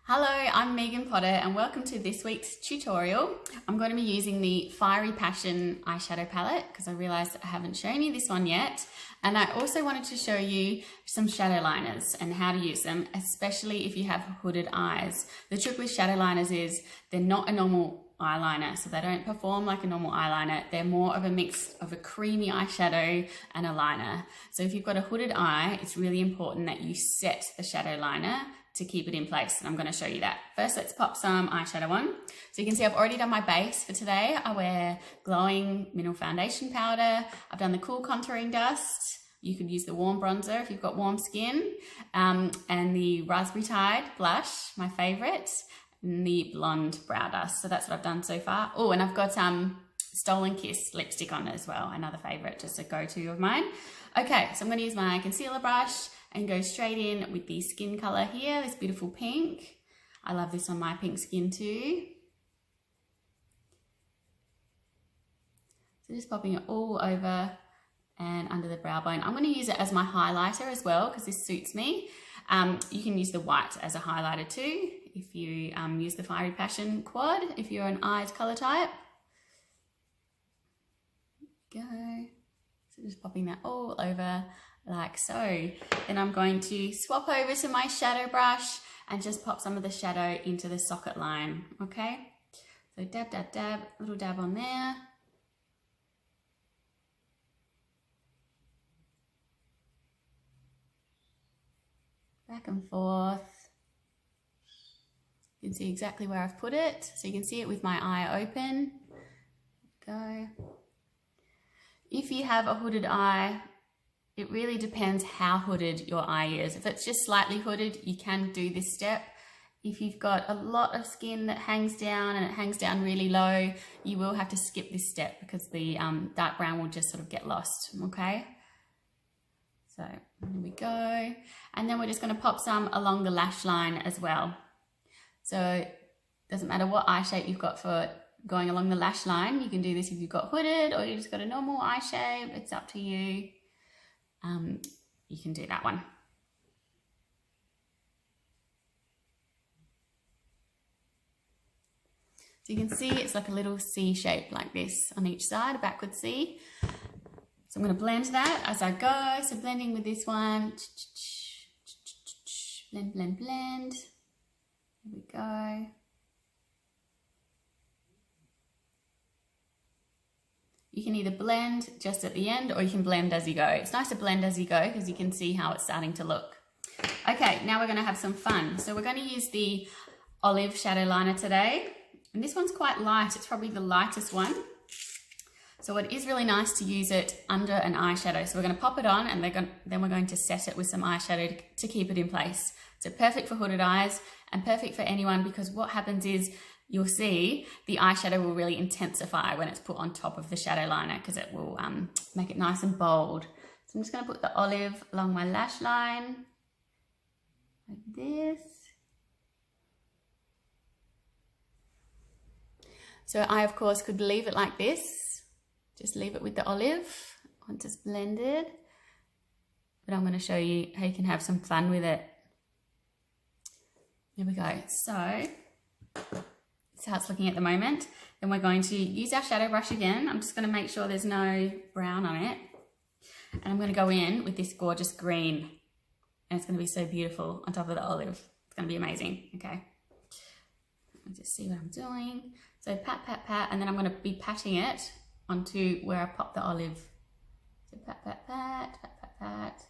Hello, I'm Megan Potter and welcome to this week's tutorial. I'm going to be using the Fiery Passion eyeshadow palette because I realised I haven't shown you this one yet. And I also wanted to show you some shadow liners and how to use them, especially if you have hooded eyes. The trick with shadow liners is they're not a normal eyeliner, so they don't perform like a normal eyeliner. They're more of a mix of a creamy eyeshadow and a liner. So if you've got a hooded eye, it's really important that you set the shadow liner to keep it in place, and I'm going to show you that. First, let's pop some eyeshadow on. So you can see I've already done my base for today. I wear glowing mineral foundation powder. I've done the cool contouring dust. You could use the warm bronzer if you've got warm skin, and the Raspberry Tide blush, my favorite, and the blonde brow dust. So that's what I've done so far. Oh, and I've got Stolen Kiss lipstick on as well, another favorite, just a go-to of mine. Okay, so I'm going to use my concealer brush and go straight in with the skin color here, this beautiful pink. I love this on my pink skin too. So just popping it all over and under the brow bone. I'm going to use it as my highlighter as well because this suits me. You can use the white as a highlighter too if you use the Fiery Passion quad, if you're an eyes color type. Go. So just popping that all over like so. Then I'm going to swap over to my shadow brush and just pop some of the shadow into the socket line, okay? So dab, dab, dab, little dab on there. Back and forth. You can see exactly where I've put it. So you can see it with my eye open. Go. If you have a hooded eye, it really depends how hooded your eye is. If it's just slightly hooded, you can do this step. If you've got a lot of skin that hangs down and it hangs down really low, you will have to skip this step because the dark brown will just sort of get lost, okay? So here we go. And then we're just going to pop some along the lash line as well. So it doesn't matter what eye shape you've got for going along the lash line. You can do this if you've got hooded or you just got a normal eye shape. It's up to you. You can do that one. So you can see it's like a little C shape like this on each side, a backward C. So I'm going to blend that as I go. So blending with this one. Blend, blend, blend. Here we go. You can either blend just at the end or you can blend as you go. It's nice to blend as you go because you can see how it's starting to look. Okay, now we're going to have some fun. So we're going to use the olive shadow liner today. And this one's quite light. It's probably the lightest one. So it is really nice to use it under an eyeshadow. So we're going to pop it on and then we're going to set it with some eyeshadow to keep it in place. So perfect for hooded eyes and perfect for anyone because what happens is you'll see the eyeshadow will really intensify when it's put on top of the shadow liner because it will make it nice and bold. So I'm just going to put the olive along my lash line like this. So I, of course, could leave it like this. Just leave it with the olive once it's blended. But I'm going to show you how you can have some fun with it. There we go. So that's how it's looking at the moment. Then we're going to use our shadow brush again. I'm just going to make sure there's no brown on it. And I'm going to go in with this gorgeous green. And it's going to be so beautiful on top of the olive. It's going to be amazing. Okay. Let me just see what I'm doing. So pat, pat, pat. And then I'm going to be patting it onto where I popped the olive. So pat, pat, pat, pat, pat, pat.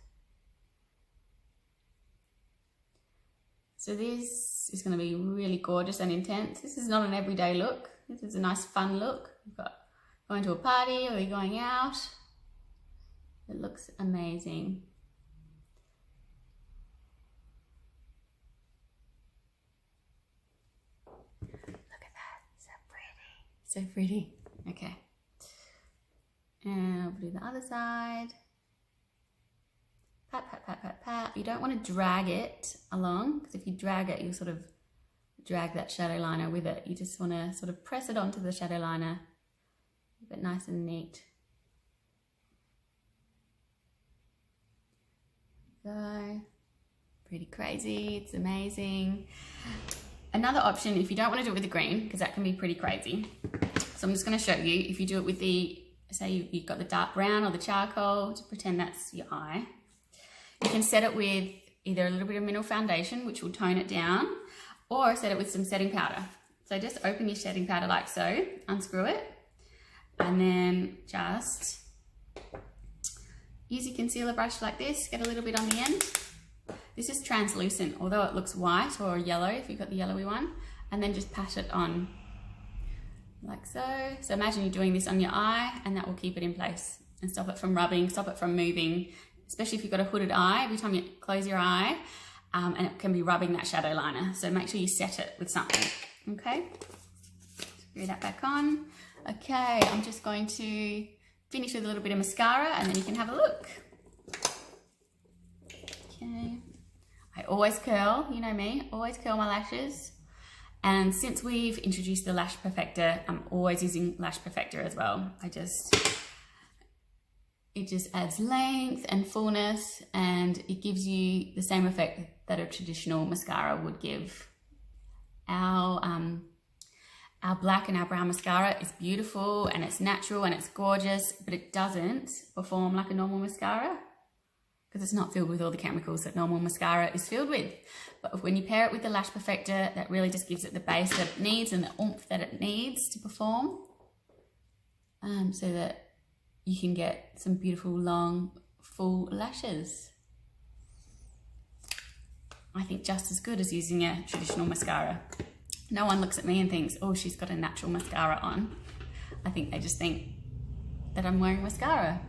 So this is going to be really gorgeous and intense. This is not an everyday look. This is a nice fun look. You've got going to a party or you're going out. It looks amazing. Look at that, so pretty. So pretty. Okay. And I'll do the other side. Pat, pat, pat, pat, pat. You don't want to drag it along because if you drag it, you'll sort of drag that shadow liner with it. You just want to sort of press it onto the shadow liner. Keep it nice and neat. Go. pretty crazy. It's amazing. Another option, if you don't want to do it with the green, because that can be pretty crazy. So I'm just going to show you, if you do it with the, say you've got the dark brown or the charcoal, to pretend that's your eye. You can set it with either a little bit of mineral foundation, which will tone it down, or set it with some setting powder. So just open your setting powder like so, unscrew it, and then just use your concealer brush like this, get a little bit on the end. This is translucent, although it looks white or yellow if you've got the yellowy one, and then just pat it on like so. So imagine you're doing this on your eye, and that will keep it in place and stop it from rubbing, stop it from moving, especially if you've got a hooded eye. Every time you close your eye, and it can be rubbing that shadow liner. So make sure you set it with something, okay? Screw that back on. Okay, I'm just going to finish with a little bit of mascara, and then you can have a look. Okay. I always curl, you know me, always curl my lashes. And since we've introduced the Lash Perfector, I'm always using Lash Perfector as well. It just adds length and fullness, and it gives you the same effect that a traditional mascara would give. Our black and our brown mascara is beautiful and it's natural and it's gorgeous, but it doesn't perform like a normal mascara, because it's not filled with all the chemicals that normal mascara is filled with. But when you pair it with the Lash Perfector, that really just gives it the base that it needs and the oomph that it needs to perform, so that you can get some beautiful, long, full lashes. I think just as good as using a traditional mascara. No one looks at me and thinks, oh, she's got a natural mascara on. I think they just think that I'm wearing mascara.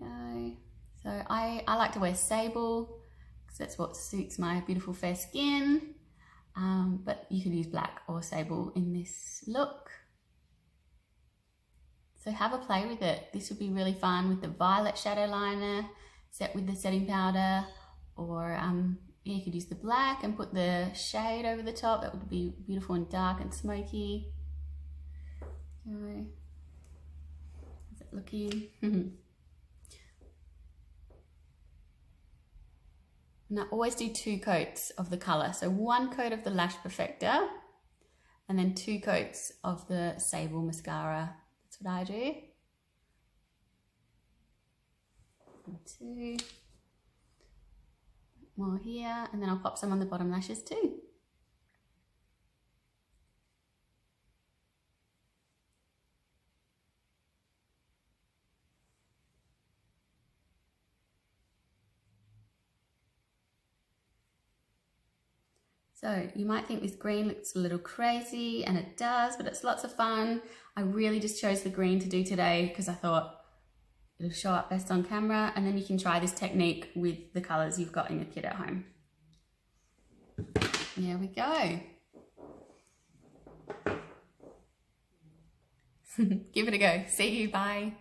Okay. So I like to wear sable, because that's what suits my beautiful fair skin. But you could use black or sable in this look. So have a play with it. This would be really fun with the violet shadow liner set with the setting powder, or yeah, you could use the black and put the shade over the top. That would be beautiful and dark and smoky. Okay. How's it looking? And I always do 2 coats of the colour. So 1 coat of the Lash Perfector, and then 2 coats of the Sable Mascara. That's what I do. 2 more here, and then I'll pop some on the bottom lashes too. So you might think this green looks a little crazy, and it does, but it's lots of fun. I really just chose the green to do today because I thought it'll show up best on camera, and then you can try this technique with the colours you've got in your kit at home. There we go. Give it a go. See you, bye.